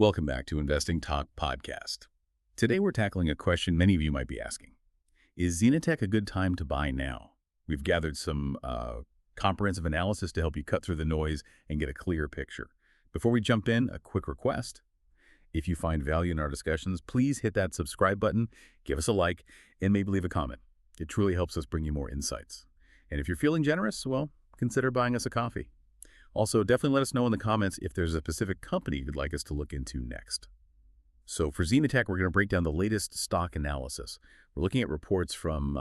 Welcome back to Investing Talk Podcast. Today we're tackling a question many of you might be asking. Is ZenaTech a good time to buy now? We've gathered some comprehensive analysis to help you cut through the noise and get a clear picture. Before we jump in, a quick request. If you find value in our discussions, please hit that subscribe button, give us a like, and maybe leave a comment. It truly helps us bring you more insights. And if you're feeling generous, well, consider buying us a coffee. Also, definitely let us know in the comments if there's a specific company you'd like us to look into next. So for ZenaTech, we're going to break down the latest stock analysis. We're looking at reports from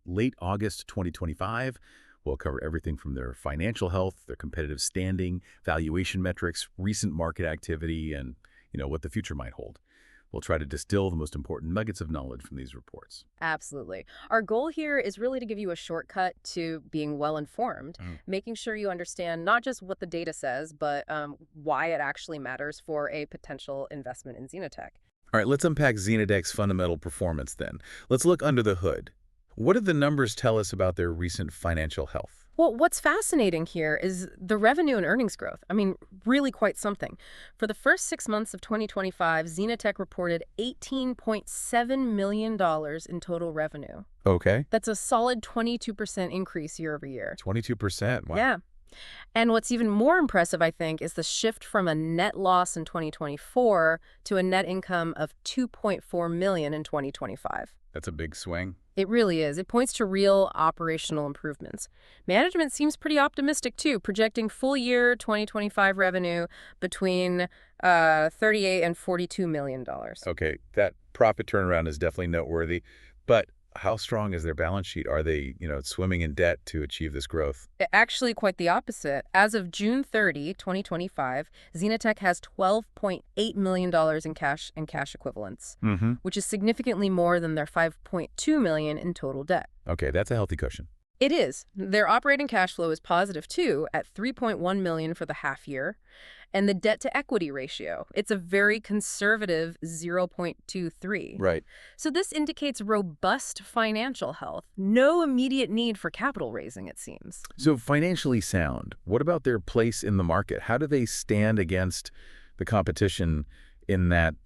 late August 2025. We'll cover everything from their financial health, their competitive standing, valuation metrics, recent market activity, and what the future might hold. We'll try to distill the most important nuggets of knowledge from these reports. Absolutely. Our goal here is really to give you a shortcut to being well-informed, making sure you understand not just what the data says, but why it actually matters for a potential investment in ZenaTech. All right, let's unpack ZenaTech's fundamental performance then. Let's look under the hood. What do the numbers tell us about their recent financial health? Well, what's fascinating here is the revenue and earnings growth. I mean, really quite something. For the first 6 months of 2025, ZenaTech reported $18.7 million in total revenue. Okay. That's a solid 22% increase year over year. 22%. Wow. Yeah. And what's even more impressive, I think, is the shift from a net loss in 2024 to a net income of $2.4 million in 2025. That's a big swing. It really is. It points to real operational improvements. Management seems pretty optimistic, too, projecting full year 2025 revenue between $38 and $42 million. Okay, that profit turnaround is definitely noteworthy. But how strong is their balance sheet? Are they, swimming in debt to achieve this growth? Actually, quite the opposite. As of June 30, 2025, ZenaTech has $12.8 million in cash and cash equivalents, which is significantly more than their $5.2 million in total debt. Okay, that's a healthy cushion. It is. Their operating cash flow is positive, too, at $3.1 million for the half year. And the debt-to-equity ratio, it's a very conservative 0.23. Right. So this indicates robust financial health. No immediate need for capital raising, it seems. So financially sound. What about their place in the market? How do they stand against the competition in that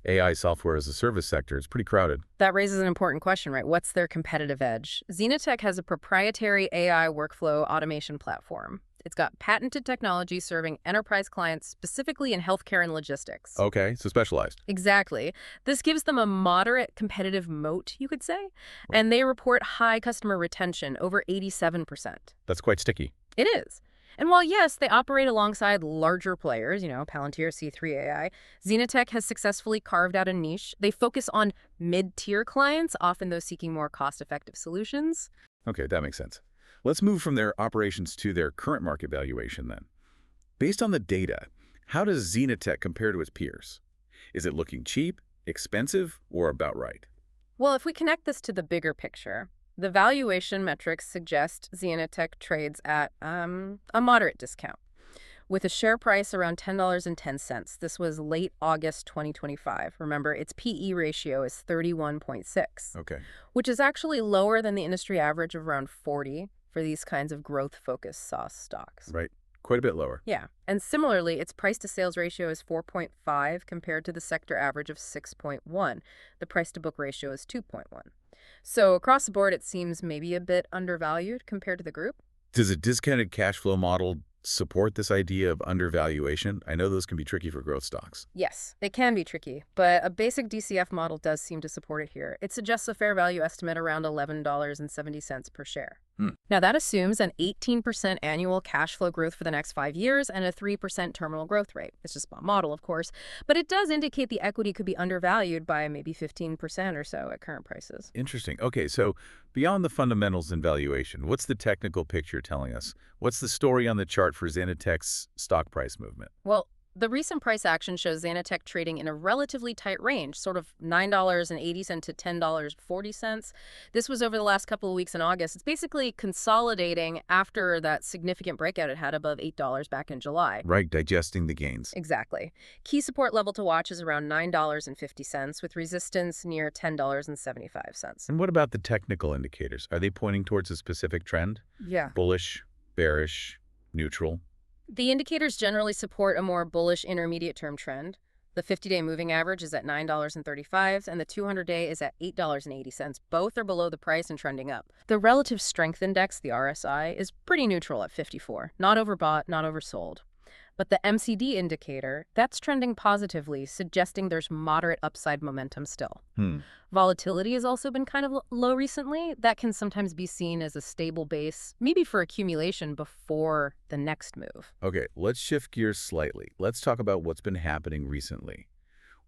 AI software as a service sector? It's pretty crowded. That raises an important question, right? What's their competitive edge? ZenaTech has a proprietary AI workflow automation platform. It's got patented technology serving enterprise clients specifically in healthcare and logistics. Okay, so specialized. Exactly. This gives them a moderate competitive moat, you could say, and they report high customer retention, over 87%. That's quite sticky. It is. And while, yes, they operate alongside larger players, Palantir, C3 AI, ZenaTech has successfully carved out a niche. They focus on mid-tier clients, often those seeking more cost-effective solutions. Okay, that makes sense. Let's move from their operations to their current market valuation then. Based on the data, how does ZenaTech compare to its peers? Is it looking cheap, expensive, or about right? Well, if we connect this to the bigger picture, the valuation metrics suggest ZenaTech trades at a moderate discount, with a share price around $10.10. This was late August 2025. Remember, its PE ratio is 31.6, Okay. which is actually lower than the industry average of around 40 for these kinds of growth-focused SaaS stocks. Right. Quite a bit lower. Yeah. And similarly, its price-to-sales ratio is 4.5 compared to the sector average of 6.1. The price-to-book ratio is 2.1. So across the board, it seems maybe a bit undervalued compared to the group. Does a discounted cash flow model support this idea of undervaluation? I know those can be tricky for growth stocks. Yes, they can be tricky, but a basic DCF model does seem to support it here. It suggests a fair value estimate around $11.70 per share. Now, that assumes an 18% annual cash flow growth for the next 5 years and a 3% terminal growth rate. It's just a model, of course, but it does indicate the equity could be undervalued by maybe 15% or so at current prices. Interesting. Okay, so beyond the fundamentals and valuation, what's the technical picture telling us? What's the story on the chart for ZenaTech's stock price movement? Well, the recent price action shows ZenaTech trading in a relatively tight range, sort of $9.80 to $10.40. This was over the last couple of weeks in August. It's basically consolidating after that significant breakout it had above $8 back in July. Right, digesting the gains. Exactly. Key support level to watch is around $9.50, with resistance near $10.75. And what about the technical indicators? Are they pointing towards a specific trend? Yeah. Bullish, bearish, neutral? The indicators generally support a more bullish intermediate-term trend. The 50-day moving average is at $9.35, and the 200-day is at $8.80. Both are below the price and trending up. The relative strength index, the RSI, is pretty neutral at 54. Not overbought, not oversold. But the MCD indicator, that's trending positively, suggesting there's moderate upside momentum still. Volatility has also been kind of low recently. That can sometimes be seen as a stable base, maybe for accumulation before the next move. Okay, let's shift gears slightly. Let's talk about what's been happening recently.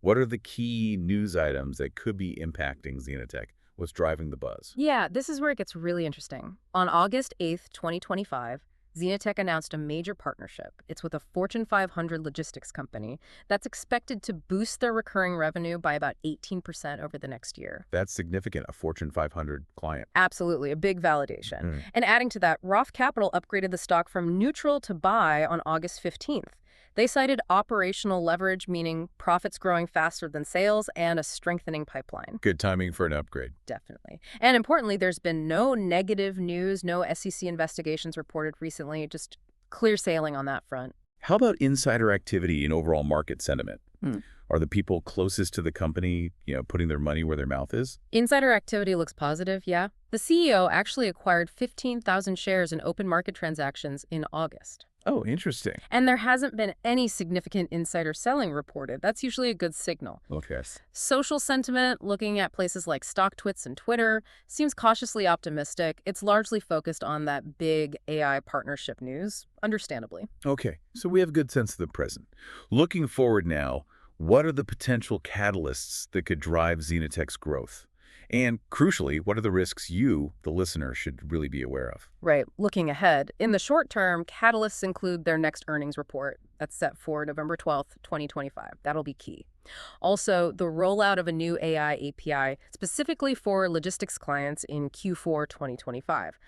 What are the key news items that could be impacting ZenaTech? What's driving the buzz? Yeah, this is where it gets really interesting. On August 8th, 2025, ZenaTech announced a major partnership. It's with a Fortune 500 logistics company that's expected to boost their recurring revenue by about 18% over the next year. That's significant, a Fortune 500 client. Absolutely, a big validation. And adding to that, Roth Capital upgraded the stock from neutral to buy on August 15th. They cited operational leverage, meaning profits growing faster than sales, and a strengthening pipeline. Good timing for an upgrade. Definitely. And importantly, there's been no negative news, no SEC investigations reported recently, just clear sailing on that front. How about insider activity and overall market sentiment? Are the people closest to the company, putting their money where their mouth is? Insider activity looks positive, yeah. The CEO actually acquired 15,000 shares in open market transactions in August. Oh, interesting. And there hasn't been any significant insider selling reported. That's usually a good signal. Okay. Social sentiment, looking at places like StockTwits and Twitter, seems cautiously optimistic. It's largely focused on that big AI partnership news, understandably. Okay, so we have a good sense of the present. Looking forward now, what are the potential catalysts that could drive ZenaTech's growth? And crucially, what are the risks you, the listener, should really be aware of? Right. Looking ahead, in the short term, catalysts include their next earnings report. That's set for November 12th, 2025. That'll be key. Also, the rollout of a new AI API specifically for logistics clients in Q4 2025.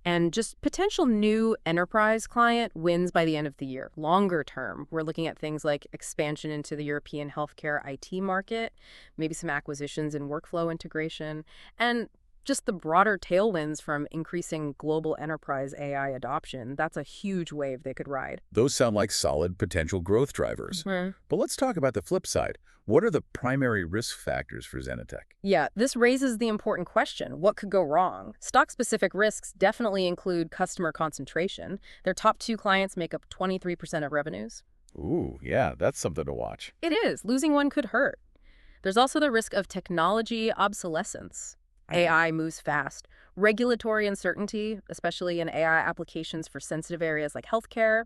And just potential new enterprise client wins by the end of the year. Longer term, we're looking at things like expansion into the European healthcare IT market, maybe some acquisitions and workflow integration, and just the broader tailwinds from increasing global enterprise AI adoption. That's a huge wave they could ride. Those sound like solid potential growth drivers. But let's talk about the flip side. What are the primary risk factors for ZenaTech? Yeah, this raises the important question. What could go wrong? Stock-specific risks definitely include customer concentration. Their top 2 clients make up 23% of revenues. Ooh, yeah, that's something to watch. It is. Losing one could hurt. There's also the risk of technology obsolescence. AI moves fast. Regulatory uncertainty, especially in AI applications for sensitive areas like healthcare,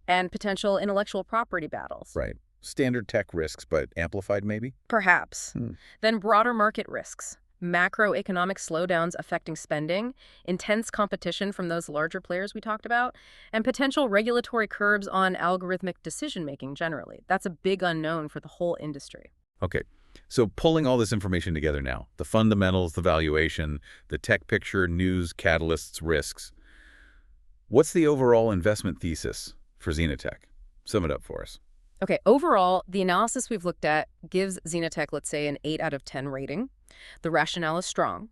and potential intellectual property battles. Right. Standard tech risks, but amplified maybe? Perhaps. Then broader market risks. Macroeconomic slowdowns affecting spending, intense competition from those larger players we talked about, and potential regulatory curbs on algorithmic decision-making generally. That's a big unknown for the whole industry. Okay. So pulling all this information together now, the fundamentals, the valuation, the tech picture, news, catalysts, risks. What's the overall investment thesis for ZenaTech? Sum it up for us. Okay, overall, the analysis we've looked at gives ZenaTech, let's say, an 8 out of 10 rating. The rationale is strong.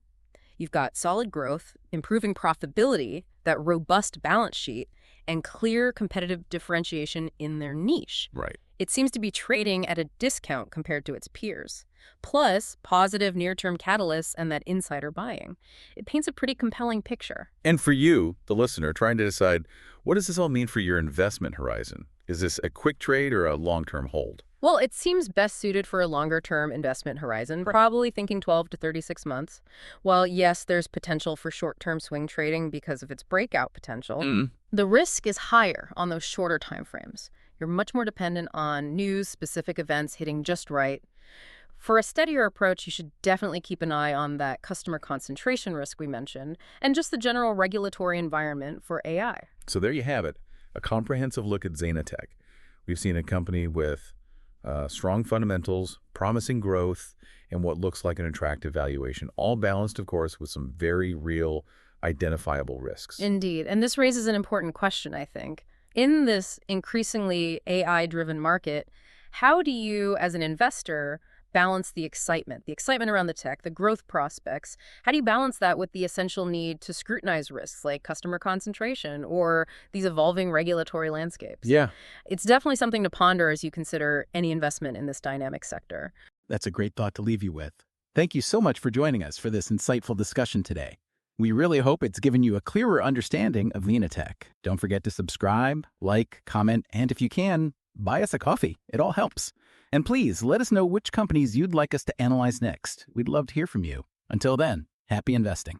You've got solid growth, improving profitability, that robust balance sheet, and clear competitive differentiation in their niche. Right. It seems to be trading at a discount compared to its peers. Plus, positive near-term catalysts and that insider buying. It paints a pretty compelling picture. And for you, the listener, trying to decide, what does this all mean for your investment horizon? Is this a quick trade or a long-term hold? Well, it seems best suited for a longer-term investment horizon, probably thinking 12 to 36 months. While, yes, there's potential for short-term swing trading because of its breakout potential, the risk is higher on those shorter timeframes. You're much more dependent on news, specific events hitting just right. For a steadier approach, you should definitely keep an eye on that customer concentration risk we mentioned, and just the general regulatory environment for AI. So there you have it, a comprehensive look at ZenaTech. We've seen a company with strong fundamentals, promising growth, and what looks like an attractive valuation, all balanced, of course, with some very real, identifiable risks. Indeed, and this raises an important question, I think. In this increasingly AI-driven market, how do you, as an investor, balance the excitement around the tech, the growth prospects. How do you balance that with the essential need to scrutinize risks like customer concentration or these evolving regulatory landscapes? Yeah, It's definitely something to ponder as you consider any investment in this dynamic sector. that's a great thought to leave you with. Thank you so much for joining us for this insightful discussion today. We really hope it's given you a clearer understanding of ZenaTech. Don't forget to subscribe, like, comment, and if you can, buy us a coffee. It all helps. And please let us know which companies you'd like us to analyze next. We'd love to hear from you. Until then, happy investing.